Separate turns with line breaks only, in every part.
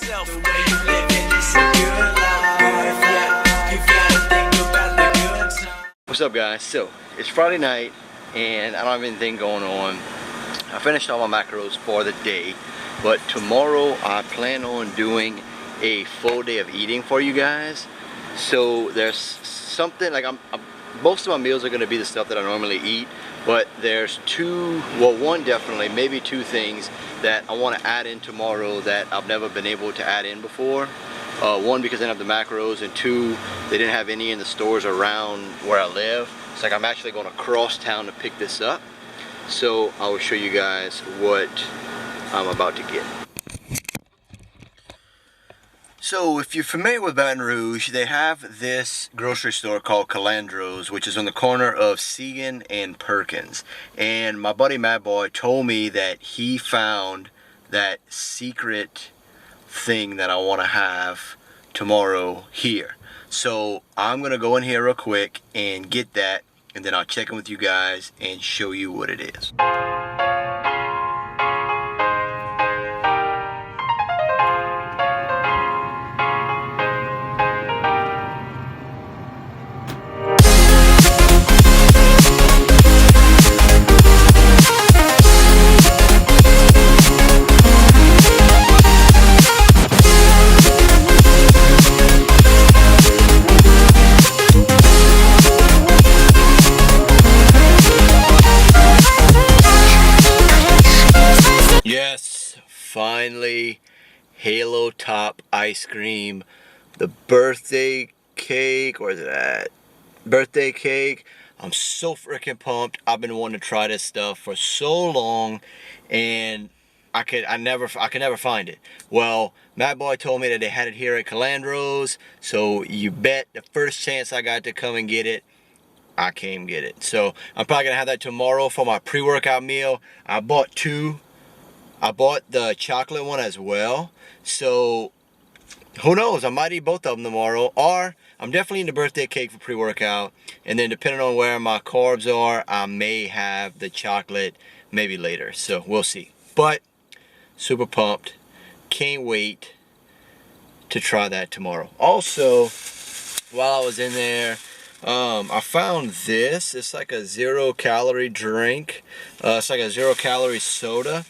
myself. The way you living is a good life. Yeah, you gotta think about the good time.
What's up, guys? So it's Friday night and I don't have anything going on. I finished all my macros for the day, but tomorrow I plan on doing a full day of eating for you guys. So there's something like most of my meals are going to be the stuff that I normally eat, but there's one definitely, maybe two things that I want to add in tomorrow that I've never been able to add in before. One, because I didn't have the macros, and two, they didn't have any in the stores around where I live. It's like I'm actually going to cross town to pick this up. So I will show you guys what I'm about to get. So if you're familiar with Baton Rouge, they have this grocery store called Calandro's, which is on the corner of Segan and Perkins. And my buddy Mad Boy told me that he found that secret thing that I want to have tomorrow here. So I'm going to go in here real quick and get that, and then I'll check in with you guys and show you what it is. Yes, finally, Halo Top ice cream, the birthday cake. Where's it at? Birthday cake. I'm so freaking pumped. I've been wanting to try this stuff for so long, and I could never find it. Well, Matt Boy told me that they had it here at Calandro's, so you bet the first chance I got to come and get it, I came get it. So I'm probably gonna have that tomorrow for my pre-workout meal. I bought two. I bought the chocolate one as well, so who knows, I might eat both of them tomorrow, or I'm definitely eating the birthday cake for pre-workout, and then depending on where my carbs are, I may have the chocolate maybe later, so we'll see. But super pumped, can't wait to try that tomorrow. Also, while I was in there, I found this. It's like a 0-calorie drink. It's like a 0-calorie soda.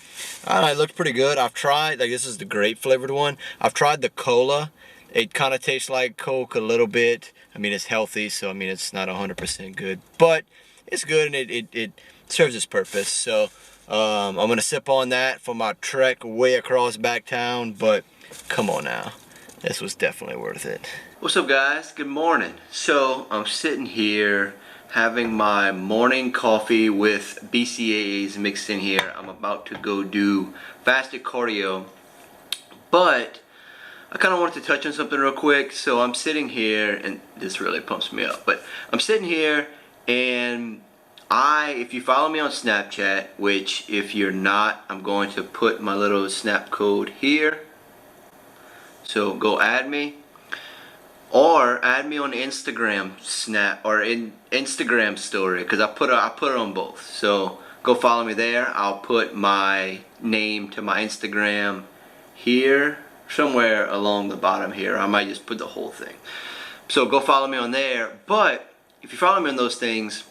It looked pretty good. I've tried, like, this is the grape flavored one. I've tried the cola. It kind of tastes like Coke a little bit. I mean, it's healthy, so I mean, it's not 100% good, but it's good, and it serves its purpose. So I'm gonna sip on that for my trek way across back town. But come on now, this was definitely worth it. What's up, guys? Good morning. So I'm sitting here having my morning coffee with BCAAs mixed in here. I'm about to go do fasted cardio, but I kind of wanted to touch on something real quick. So I'm sitting here, and this really pumps me up, but I'm sitting here, and if you follow me on Snapchat, which if you're not, I'm going to put my little snap code here. So go add me, or add me on Instagram snap or in Instagram story, because I put it on both. So go follow me there. I'll put my name to my Instagram here, somewhere along the bottom here. I might just put the whole thing. So go follow me on there. But if you follow me on those things,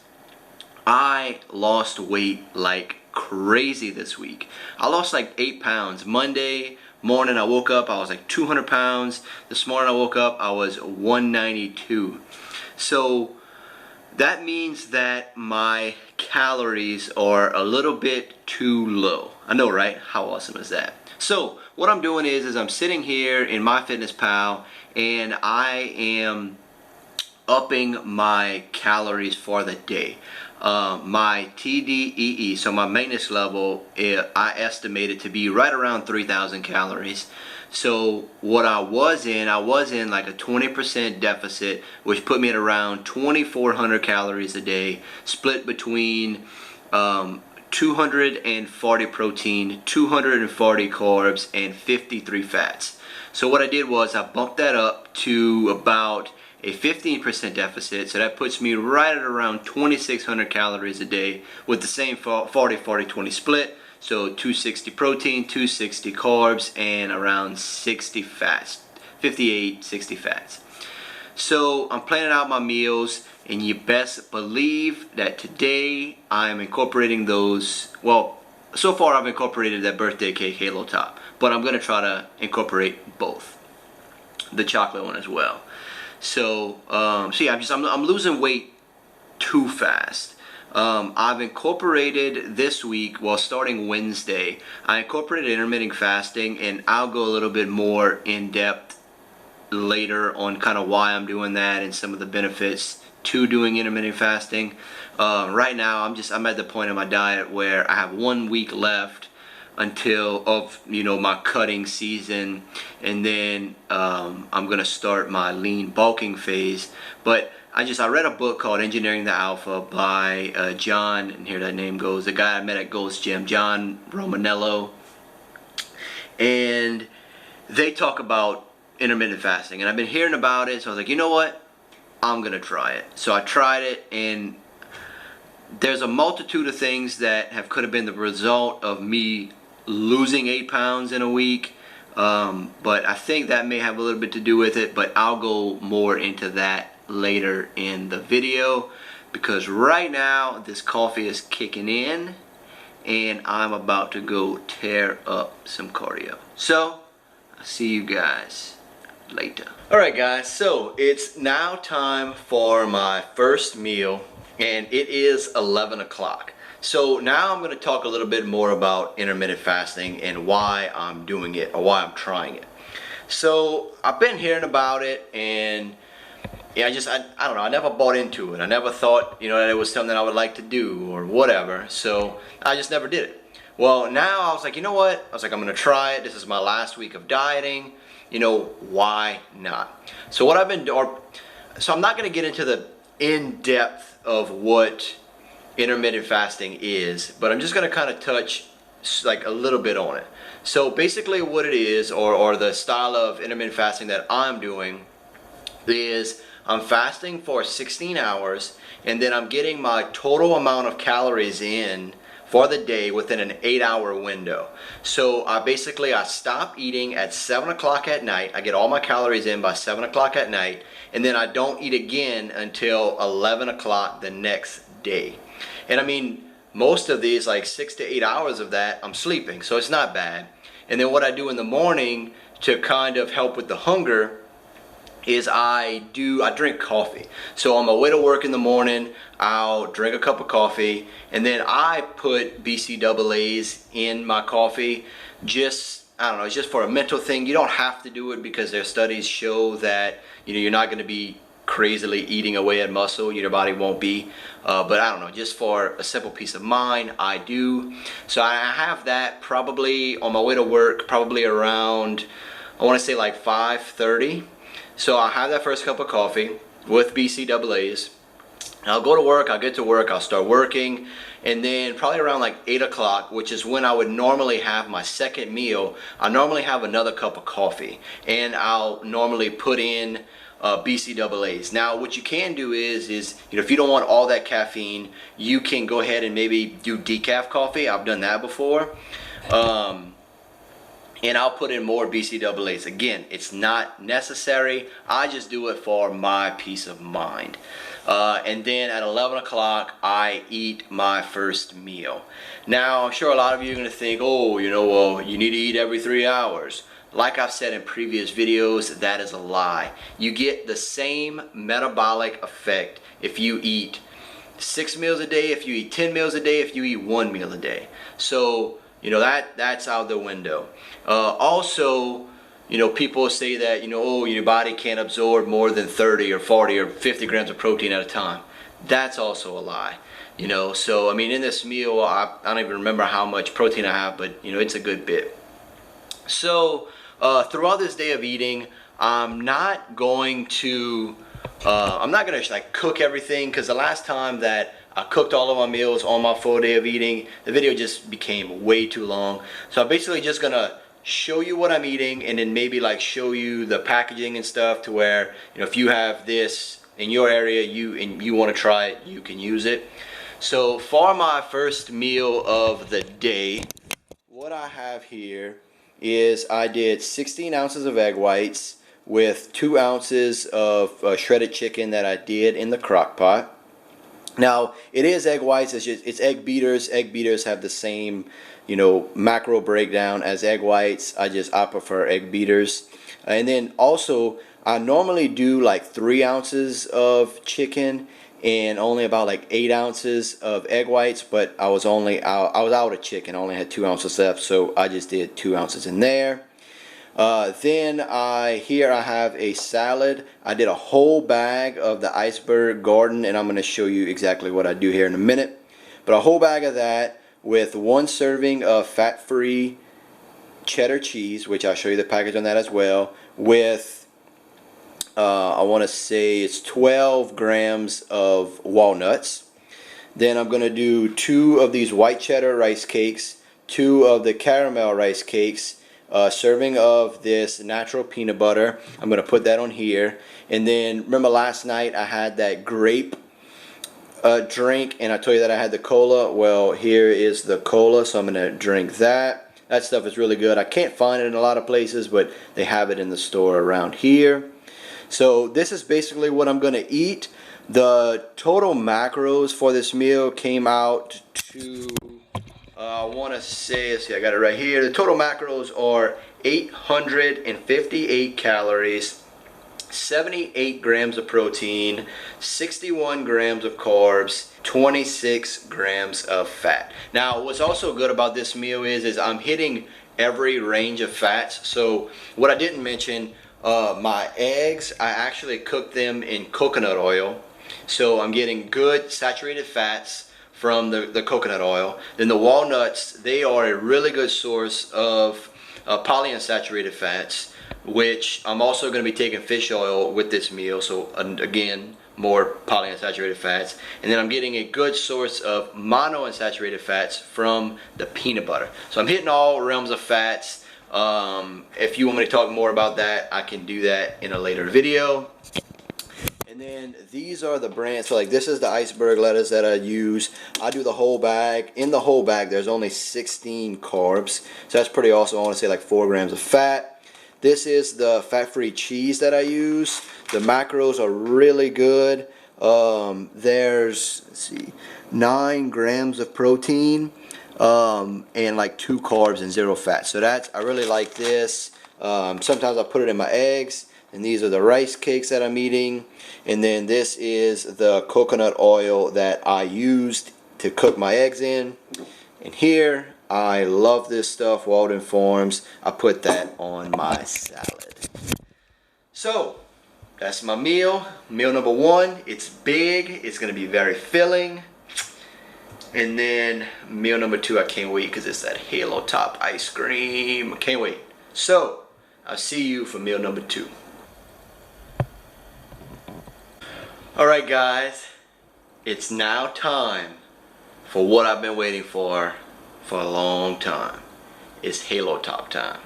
I lost weight like crazy this week. I lost like 8 pounds. Monday morning I woke up, I was like 200 pounds. This morning I woke up, I was 192. So that means that my calories are a little bit too low. I know, right? How awesome is that? So what I'm doing is I'm sitting here in MyFitnessPal, and I am upping my calories for the day. My TDEE, so my maintenance level, I estimate it to be right around 3,000 calories. So what I was in like a 20% deficit, which put me at around 2,400 calories a day, split between 240 protein, 240 carbs, and 53 fats. So what I did was I bumped that up to about a 15% deficit, so that puts me right at around 2,600 calories a day with the same 40-40-20 split. So 260 protein, 260 carbs, and around 60 fats, 58, 60 fats. So I'm planning out my meals, and you best believe that today I'm incorporating those. Well, so far I've incorporated that birthday cake halo top, but I'm gonna try to incorporate both, the chocolate one as well. So yeah, I'm losing weight too fast. I've incorporated this week, well, starting Wednesday, I incorporated intermittent fasting, and I'll go a little bit more in depth later on kind of why I'm doing that and some of the benefits to doing intermittent fasting. Right now I'm at the point in my diet where I have 1 week left until my cutting season, and then I'm gonna start my lean bulking phase. But I read a book called Engineering the Alpha by John, and here that name goes, the guy I met at Ghost Gym, John Romanello, and they talk about intermittent fasting, and I've been hearing about it, so I was like, you know what, I'm gonna try it. So I tried it, and there's a multitude of things that could have been the result of me losing 8 pounds in a week, but I think that may have a little bit to do with it, but I'll go more into that later in the video, because right now this coffee is kicking in and I'm about to go tear up some cardio. So I'll see you guys later. Alright guys, so it's now time for my first meal, and it is 11 o'clock. So now I'm going to talk a little bit more about intermittent fasting and why I'm doing it, or why I'm trying it. So I've been hearing about it, and yeah, I don't know, I never bought into it. I never thought, that it was something I would like to do or whatever, so I just never did it. Well, now I was like, you know what? I was like, I'm going to try it. This is my last week of dieting. Why not? So what I've been doing, so I'm not going to get into the in-depth of what intermittent fasting is, but I'm just going to kind of touch like a little bit on it. So basically what it is, or the style of intermittent fasting that I'm doing, is I'm fasting for 16 hours, and then I'm getting my total amount of calories in for the day within an 8-hour window. So I stop eating at 7 o'clock at night. I get all my calories in by 7 o'clock at night, and then I don't eat again until 11 o'clock the next day. And I mean, most of these, like 6 to 8 hours of that, I'm sleeping, so it's not bad. And then what I do in the morning to kind of help with the hunger is I drink coffee. So on my way to work in the morning, I'll drink a cup of coffee, and then I put BCAAs in my coffee. I don't know, it's just for a mental thing. You don't have to do it, because their studies show that you're not going to be crazily eating away at muscle. Your body won't be. But I don't know, just for a simple peace of mind, I do. So I have that probably on my way to work, probably around, I want to say like 5:30. So I'll have that first cup of coffee with BCAAs. I'll go to work, I'll get to work, I'll start working, and then probably around like 8 o'clock, which is when I would normally have my second meal, I normally have another cup of coffee, and I'll normally put in BCAAs. Now what you can do is if you don't want all that caffeine, you can go ahead and maybe do decaf coffee. I've done that before. And I'll put in more BCAAs. Again, it's not necessary. I just do it for my peace of mind. And then at 11 o'clock, I eat my first meal. Now, I'm sure a lot of you are going to think, oh, well, you need to eat every 3 hours. Like I've said in previous videos, that is a lie. You get the same metabolic effect if you eat 6 meals a day, if you eat 10 meals a day, if you eat 1 meal a day. So, that's out the window. Also, people say that, oh, your body can't absorb more than 30 or 40 or 50 grams of protein at a time. That's also a lie. So, I mean, in this meal, I don't even remember how much protein I have, but, it's a good bit. So, throughout this day of eating, I'm not going to like cook everything, because the last time that I cooked all of my meals on my full day of eating, the video just became way too long. So I'm basically just gonna show you what I'm eating, and then maybe like show you the packaging and stuff, to where if you have this in your area, you want to try it, you can use it. So for my first meal of the day, what I have here is I did 16 ounces of egg whites with 2 ounces of shredded chicken that I did in the crock pot. Now it is egg whites. It's egg beaters. Egg beaters have the same, macro breakdown as egg whites. I prefer egg beaters. And then also I normally do like 3 ounces of chicken and only about like 8 ounces of egg whites, but I was out of chicken. I only had 2 ounces left, so I just did 2 ounces in there. Then here I have a salad. I did a whole bag of the iceberg garden, and I'm going to show you exactly what I do here in a minute. But a whole bag of that with 1 serving of fat-free cheddar cheese, which I'll show you the package on that as well, with I want to say it's 12 grams of walnuts. Then I'm going to do 2 of these white cheddar rice cakes, 2 of the caramel rice cakes, serving of this natural peanut butter. I'm going to put that on here. And then remember last night I had that grape drink, and I told you that I had the cola. Well, here is the cola, so I'm going to drink that. That stuff is really good. I can't find it in a lot of places, but they have it in the store around here. So this is basically what I'm going to eat. The total macros for this meal came out to, I want to say, let's see, I got it right here. The total macros are 858 calories, 78 grams of protein, 61 grams of carbs, 26 grams of fat. Now, what's also good about this meal is I'm hitting every range of fats. So what I didn't mention, my eggs, I actually cooked them in coconut oil. So I'm getting good saturated fats from the coconut oil. Then the walnuts, they are a really good source of polyunsaturated fats, which I'm also going to be taking fish oil with this meal. So again, more polyunsaturated fats. And then I'm getting a good source of monounsaturated fats from the peanut butter. So I'm hitting all realms of fats. If you want me to talk more about that, I can do that in a later video. And then these are the brands. So like this is the iceberg lettuce that I use. I do the whole bag. In the whole bag there's only 16 carbs. So that's pretty awesome. I want to say like 4 grams of fat. This is the fat-free cheese that I use. The macros are really good. There's, let's see, 9 grams of protein. And like 2 carbs and 0 fat. So I really like this. Sometimes I put it in my eggs. And these are the rice cakes that I'm eating. And then this is the coconut oil that I used to cook my eggs in. And here, I love this stuff, Walden Farms. I put that on my salad. So, that's my meal. Meal number 1. It's big. It's going to be very filling. And then meal number 2, I can't wait because it's that Halo Top ice cream. I can't wait. So, I'll see you for meal number 2. Alright guys, it's now time for what I've been waiting for a long time. It's Halo Top time.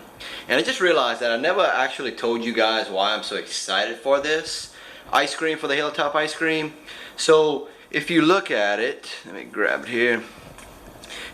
And I just realized that I never actually told you guys why I'm so excited for this ice cream, for the Halo Top ice cream. So if you look at it, let me grab it here.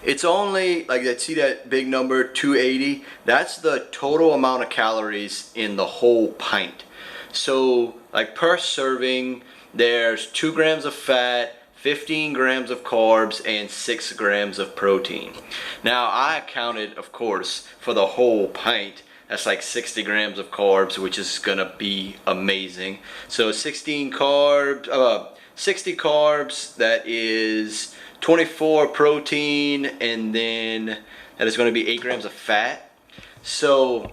It's only, like, see that big number, 280? That's the total amount of calories in the whole pint. So, like, per serving, there's 2 grams of fat, 15 grams of carbs, and 6 grams of protein. Now, I counted, of course, for the whole pint. That's like 60 grams of carbs, which is gonna be amazing. So 60 carbs, that is 24 protein, and then that is gonna be 8 grams of fat. So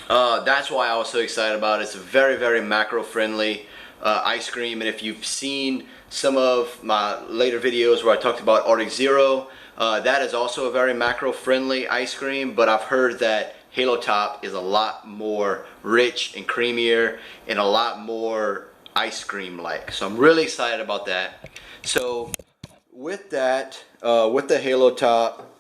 that's why I was so excited about it. It's a very, very macro friendly ice cream. And if you've seen some of my later videos where I talked about Arctic Zero, that is also a very macro friendly ice cream, but I've heard that Halo Top is a lot more rich and creamier and a lot more ice cream like. So I'm really excited about that. So with that, with the Halo Top,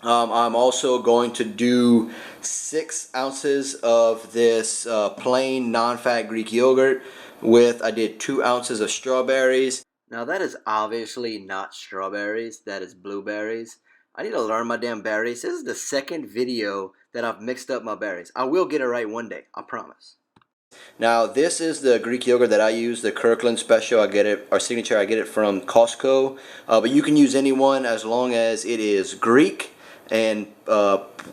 I'm also going to do 6 ounces of this plain non-fat Greek yogurt with, I did 2 ounces of strawberries. Now that is obviously not strawberries, that is blueberries. I need to learn my damn berries. This is the second video that I've mixed up my berries. I will get it right one day, I promise. Now this is the Greek yogurt that I use, the Kirkland Special. I get it, our signature, I get it from Costco. But you can use any one as long as it is Greek and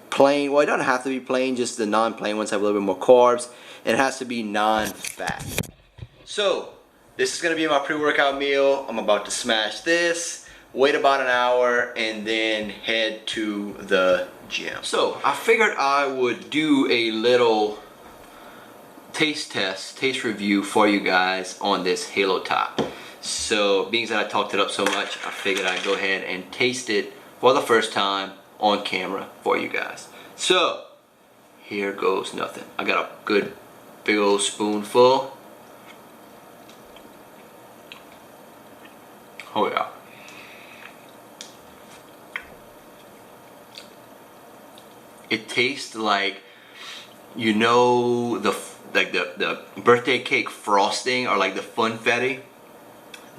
plain. Well, it doesn't have to be plain, just the non-plain ones have a little bit more carbs. And it has to be non-fat. So, this is going to be my pre-workout meal. I'm about to smash this, wait about an hour, and then head to the gym. So, I figured I would do a little taste test, taste review for you guys on this Halo Top. So, being that I talked it up so much, I figured I'd go ahead and taste it for the first time on camera for you guys. So, here goes nothing. I got a good big old spoonful. Oh yeah. It tastes like, you know, the birthday cake frosting or like the funfetti.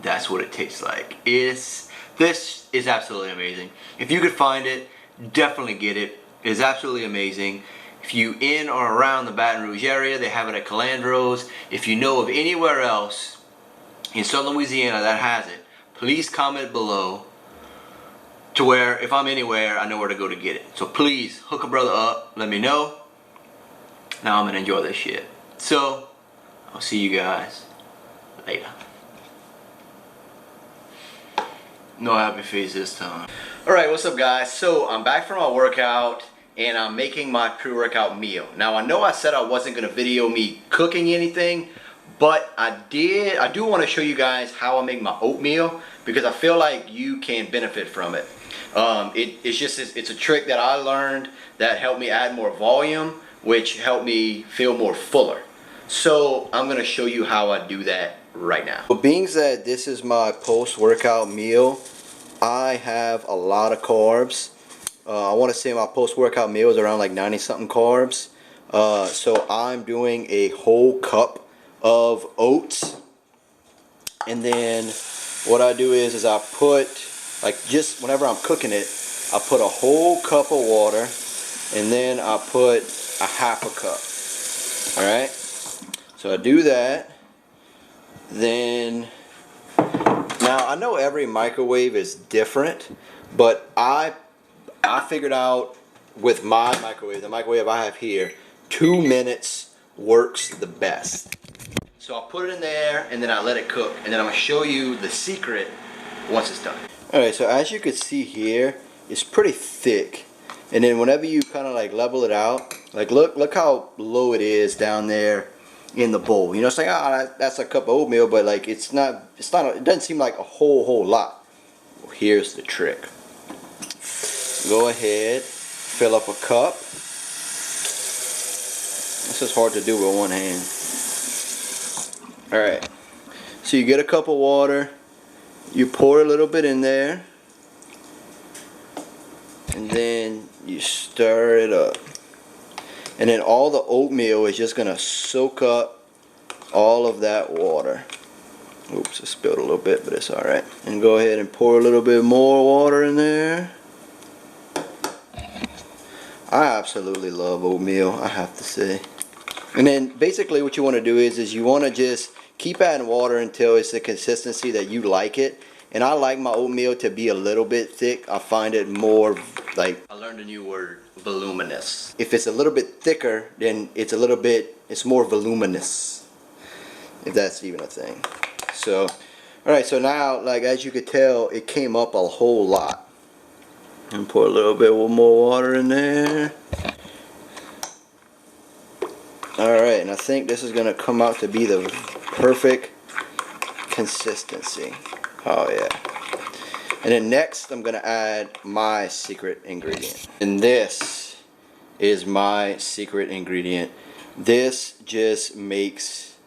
That's what it tastes like. This is absolutely amazing. If you could find it, definitely get it. It is absolutely amazing. If you in or around the Baton Rouge area, they have it at Calandro's. If you know of anywhere else in Southern Louisiana that has it, please comment below to where if I'm anywhere, I know where to go to get it. So please hook a brother up, let me know. Now I'm gonna enjoy this shit. So I'll see you guys later. No happy face this time. Alright, what's up guys? So I'm back from my workout and I'm making my pre-workout meal. Now I know I said I wasn't gonna video me cooking anything, but I do want to show you guys how I make my oatmeal because I feel like you can benefit from it. It's a trick that I learned that helped me add more volume, which helped me feel more fuller. So I'm going to show you how I do that right now. So being that this is my post-workout meal, I have a lot of carbs. I want to say my post-workout meal is around like 90 something carbs. So I'm doing a whole cup of oats, and then what I do is I put, like, just whenever I'm cooking it, I put a whole cup of water and then I put a half a cup. Alright, so I do that. Then now I know every microwave is different, but I figured out with my microwave, the microwave I have here, 2 minutes works the best. So I'll put it in there and then I let it cook, and then I'm going to show you the secret once it's done. Alright, so as you can see here, it's pretty thick, and then whenever you kind of like level it out, like look how low it is down there in the bowl. You know, it's like, that's a cup of oatmeal, but like it doesn't seem like a whole lot. Well, here's the trick. Go ahead, fill up a cup. This is hard to do with one hand. Alright, so you get a cup of water, you pour a little bit in there, and then you stir it up. And then all the oatmeal is just going to soak up all of that water. Oops, I spilled a little bit, but it's alright. And go ahead and pour a little bit more water in there. I absolutely love oatmeal, I have to say. And then basically what you want to do is you want to just keep adding water until it's the consistency that you like it. And I like my oatmeal to be a little bit thick. I find it more like, I learned a new word, voluminous. If it's a little bit thicker, then it's more voluminous, if that's even a thing. So, alright, so now, like, as you could tell, it came up a whole lot. And pour a little bit more water in there. Alright, and I think this is going to come out to be the perfect consistency. Oh yeah. And then next I'm going to add my secret ingredient. And this is my secret ingredient. This just makes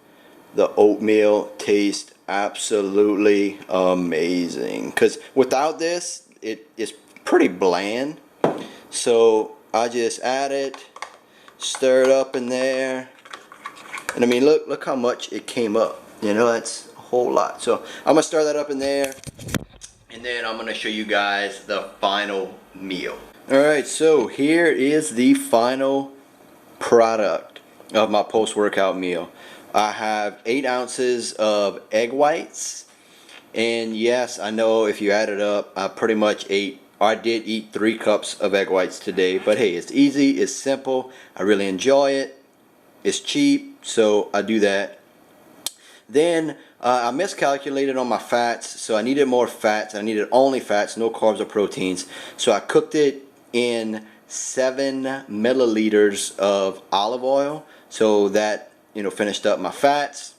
the oatmeal taste absolutely amazing. Because without this, it is pretty bland. So I just add it, stir it up in there, and I mean look how much it came up. You know, that's a whole lot. So I'm gonna stir that up in there, and then I'm gonna show you guys the final meal. Alright, so here is the final product of my post-workout meal. I have 8 ounces of egg whites, and yes, I know if you add it up, I pretty much I did eat 3 cups of egg whites today, but hey, it's easy, it's simple, I really enjoy it, it's cheap, so I do that. Then I miscalculated on my fats, so I needed more fats. I needed only fats, no carbs or proteins. So I cooked it in 7 milliliters of olive oil, so that finished up my fats.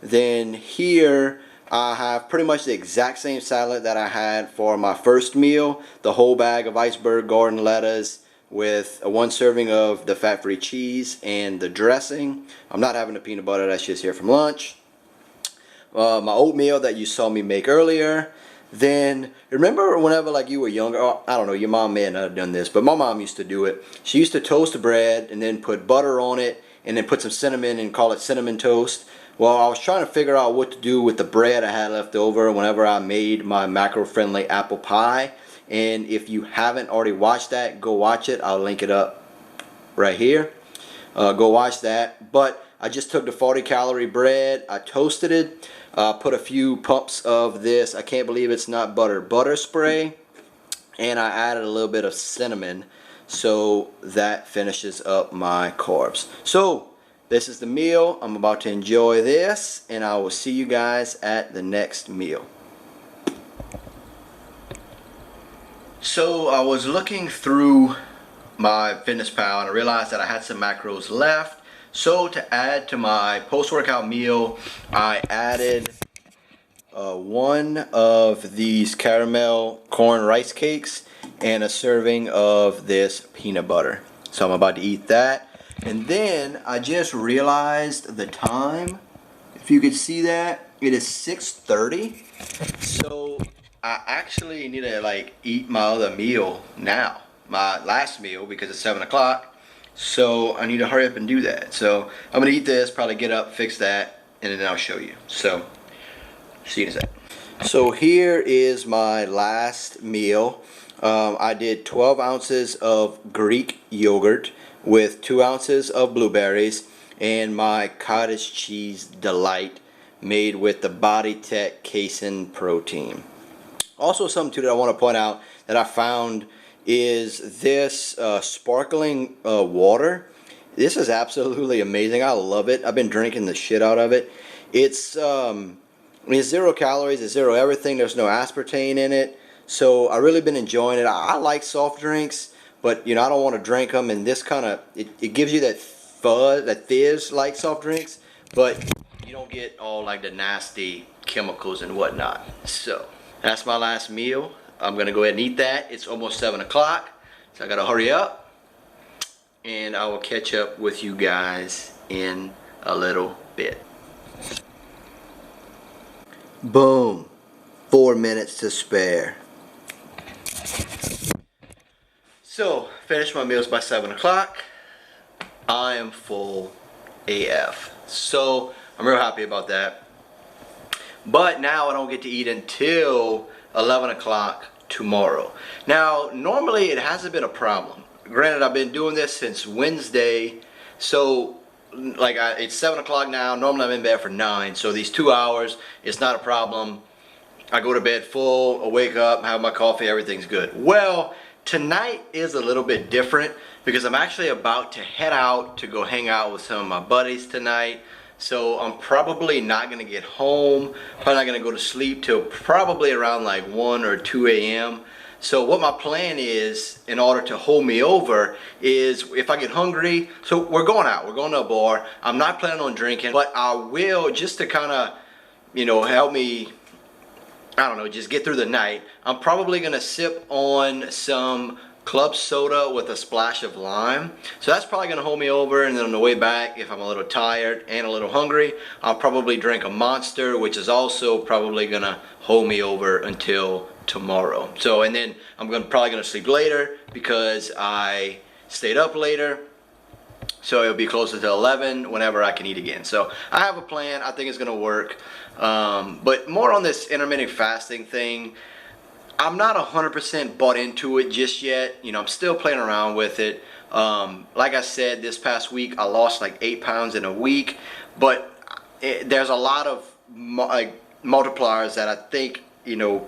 Then here I have pretty much the exact same salad that I had for my first meal, the whole bag of iceberg garden lettuce with 1 serving of the fat-free cheese and the dressing. I'm not having the peanut butter, that's just here from lunch. My oatmeal that you saw me make earlier. Then remember whenever like you were younger, I don't know, your mom may not have done this, but my mom used to do it. She used to toast the bread and then put butter on it and then put some cinnamon and call it cinnamon toast. Well, I was trying to figure out what to do with the bread I had left over whenever I made my macro-friendly apple pie. And if you haven't already watched that, go watch it. I'll link it up right here. Go watch that. But I just took the 40-calorie bread, I toasted it, put a few pumps of this, I can't believe it's not butter spray, and I added a little bit of cinnamon, so that finishes up my carbs. So this is the meal. I'm about to enjoy this, and I will see you guys at the next meal. So I was looking through my FitnessPal and I realized that I had some macros left. So to add to my post-workout meal, I added 1 of these caramel corn rice cakes and a serving of this peanut butter. So I'm about to eat that. And then I just realized the time. If you could see that, it is 6:30. So I actually need to eat my other meal now, my last meal, because it's 7 o'clock. So I need to hurry up and do that. So I'm gonna eat this, probably get up, fix that, and then I'll show you. So see you in a sec. So here is my last meal. I did 12 ounces of Greek yogurt with 2 ounces of blueberries and my cottage cheese delight made with the BodyTech casein protein. Also something too that I want to point out that I found is this sparkling water. This is absolutely amazing. I love it. I've been drinking the shit out of it. It's 0 calories, it's 0 everything. There's no aspartame in it. So I really been enjoying it. I like soft drinks, but I don't want to drink them. And this kind of it gives you that fuzz, that fizz like soft drinks, but you don't get all like the nasty chemicals and whatnot. So that's my last meal. I'm gonna go ahead and eat that. It's almost 7 o'clock, so I gotta hurry up, and I will catch up with you guys in a little bit. Boom, 4 minutes to spare. So finished my meals by 7 o'clock. I am full AF, so I'm real happy about that. But now I don't get to eat until 11 o'clock tomorrow. Now normally it hasn't been a problem. Granted, I've been doing this since Wednesday, so it's 7 o'clock now. Normally I'm in bed for 9, so these 2 hours, it's not a problem. I go to bed full, I wake up, have my coffee, everything's good. Well, tonight is a little bit different because I'm actually about to head out to go hang out with some of my buddies tonight. So I'm probably not going to get home, probably not going to go to sleep till probably around like 1 or 2 a.m. So what my plan is, in order to hold me over, is if I get hungry, so we're going out, we're going to a bar. I'm not planning on drinking, but I will, just to kind of, help me, I don't know, just get through the night. I'm probably going to sip on some club soda with a splash of lime. So that's probably going to hold me over, and then on the way back, if I'm a little tired and a little hungry, I'll probably drink a Monster, which is also probably going to hold me over until tomorrow. So, and then I'm probably going to sleep later because I stayed up later. So it'll be closer to 11 whenever I can eat again. So I have a plan. I think it's gonna work. But more on this intermittent fasting thing, I'm not 100% bought into it just yet. You know, I'm still playing around with it. Like I said, this past week I lost like 8 pounds in a week, but there's a lot of multipliers that I think, you know,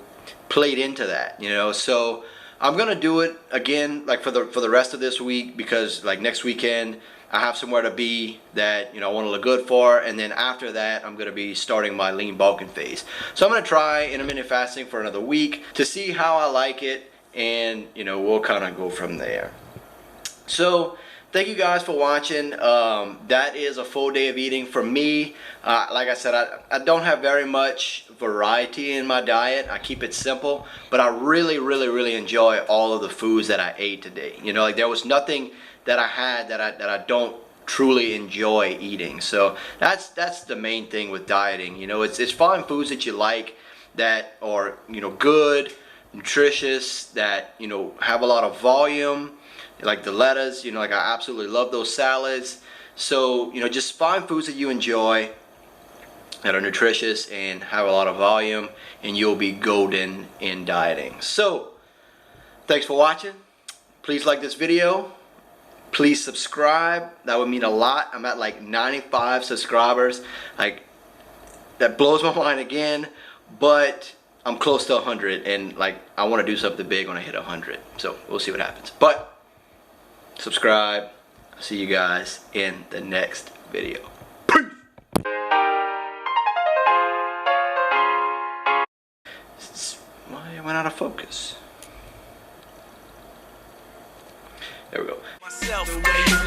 played into that. You know, so I'm gonna do it again, like for the rest of this week, because like next weekend I have somewhere to be that, you know, I want to look good for, and then after that I'm gonna be starting my lean bulking phase. So I'm gonna try intermittent fasting for another week to see how I like it, and you know, we'll kind of go from there. So thank you guys for watching. That is a full day of eating for me. Like I said, I don't have very much variety in my diet. I keep it simple, but I really enjoy all of the foods that I ate today. You know, like there was nothing that I had that I don't truly enjoy eating. So that's the main thing with dieting. You know, it's find foods that you like, that are, you know, good, nutritious, that, you know, have a lot of volume, like the lettuce. You know, like I absolutely love those salads. So, you know, just find foods that you enjoy, that are nutritious and have a lot of volume, and you'll be golden in dieting. So thanks for watching. Please like this video. Please subscribe. That would mean a lot. I'm at like 95 subscribers. Like, that blows my mind again, but I'm close to 100, and like I want to do something big when I hit 100. So we'll see what happens. But subscribe. I'll see you guys in the next video. Peace. Why I went out of focus. There we go.
Myself, the way you